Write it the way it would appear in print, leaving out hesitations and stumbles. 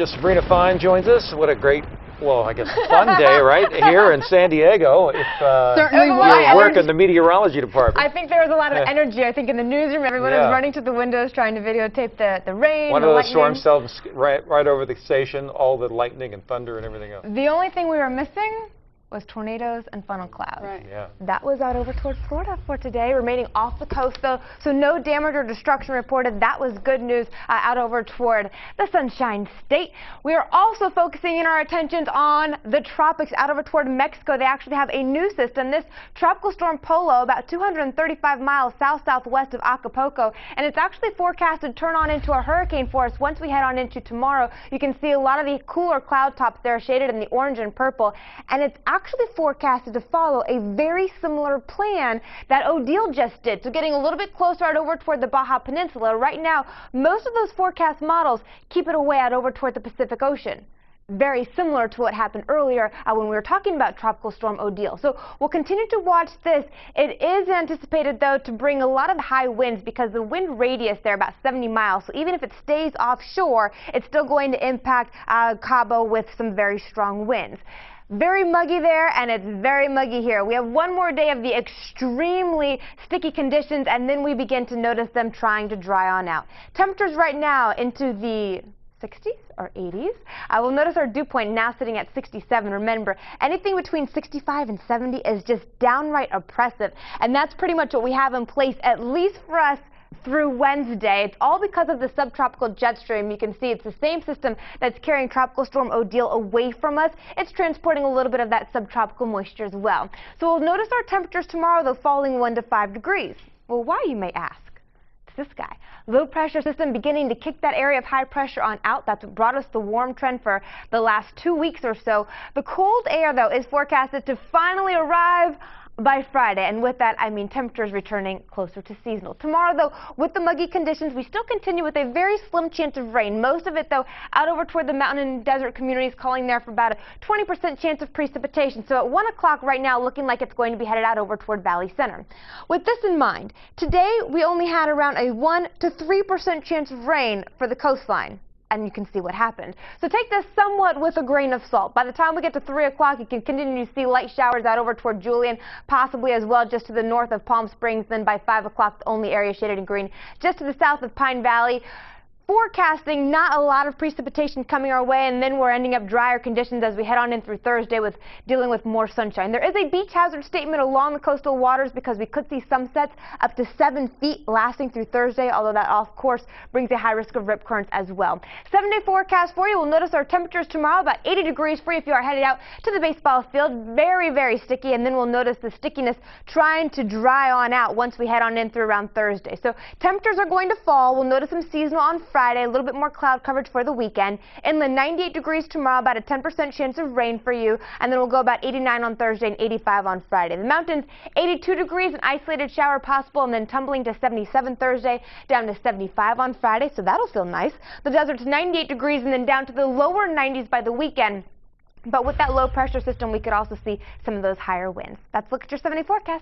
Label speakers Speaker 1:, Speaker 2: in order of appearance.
Speaker 1: Sabrina Fein joins us. What a great, well, I guess fun day, right, here in San Diego. If
Speaker 2: Certainly
Speaker 1: you work in the meteorology department.
Speaker 2: I think there was a lot of energy. I think in the newsroom, everyone was running to the windows trying to videotape the rain,
Speaker 1: One
Speaker 2: the
Speaker 1: of
Speaker 2: lightning.
Speaker 1: the storm cells right over the station, all the lightning and thunder and everything else.
Speaker 2: The only thing we were missing was tornadoes and funnel clouds.
Speaker 3: Right.
Speaker 1: Yeah.
Speaker 2: That was out over towards Florida for today, remaining off the coast though, so no damage or destruction reported. That was good news out over toward the Sunshine State. We are also focusing in our attentions on the tropics out over toward Mexico. They actually have a new system, this Tropical Storm Polo, about 235 miles south-southwest of Acapulco, and it's actually forecasted to turn on into a hurricane for us once we head on into tomorrow. You can see a lot of the cooler cloud tops there shaded in the orange and purple, and it's actually forecasted to follow a very similar plan that Odile just did. So getting a little bit closer out over toward the Baja Peninsula. Right now, most of those forecast models keep it away out over toward the Pacific Ocean. Very similar to what happened earlier when we were talking about Tropical Storm Odile. So we'll continue to watch this. It is anticipated, though, to bring a lot of high winds because the wind radius there about 70 miles. So even if it stays offshore, it's still going to impact Cabo with some very strong winds. Very muggy there, and it's very muggy here. We have one more day of the extremely sticky conditions, and then we begin to notice them trying to dry on out. Temperatures right now into the 60s or 80s. We'll notice our dew point now sitting at 67. Remember, anything between 65 and 70 is just downright oppressive, and that's pretty much what we have in place, at least for us, through Wednesday. It's all because of the subtropical jet stream. You can see it's the same system that's carrying Tropical Storm Odile away from us. It's transporting a little bit of that subtropical moisture as well. So we'll notice our temperatures tomorrow, though, falling 1 to 5 degrees. Well, why, you may ask? It's this guy. Low pressure system beginning to kick that area of high pressure on out. That's what brought us the warm trend for the last 2 weeks or so. The cold air, though, is forecasted to finally arrive by Friday, and with that I mean temperatures returning closer to seasonal. Tomorrow, though, with the muggy conditions, we still continue with a very slim chance of rain. Most of it, though, out over toward the mountain and desert communities, calling there for about a 20% chance of precipitation. So at 1 o'clock right now, looking like it's going to be headed out over toward Valley Center. With this in mind, today we only had around a 1 to 3% chance of rain for the coastline. And you can see what happened. So take this somewhat with a grain of salt. By the time we get to 3 o'clock, you can continue to see light showers out over toward Julian, possibly as well just to the north of Palm Springs. Then by 5 o'clock, the only area shaded in green just to the south of Pine Valley. Forecasting not a lot of precipitation coming our way, and then we're ending up drier conditions as we head on in through Thursday with dealing with more sunshine. There is a beach hazard statement along the coastal waters because we could see sunsets up to 7 feet lasting through Thursday, although that, of course, brings a high risk of rip currents as well. 7-day forecast for you. We'll notice our temperatures tomorrow about 80 degrees for you if you are headed out to the baseball field. Very, very sticky, and then we'll notice the stickiness trying to dry on out once we head on in through around Thursday. So temperatures are going to fall. We'll notice some seasonal on Friday, a little bit more cloud coverage for the weekend. Inland 98 degrees tomorrow, about a 10% chance of rain for you, and then we'll go about 89 on Thursday and 85 on Friday. The mountains 82 degrees, an isolated shower possible, and then tumbling to 77 Thursday, down to 75 on Friday, so that'll feel nice. The desert's 98 degrees and then down to the lower 90s by the weekend. But with that low pressure system, we could also see some of those higher winds. That's Look at Your 7-Day forecast.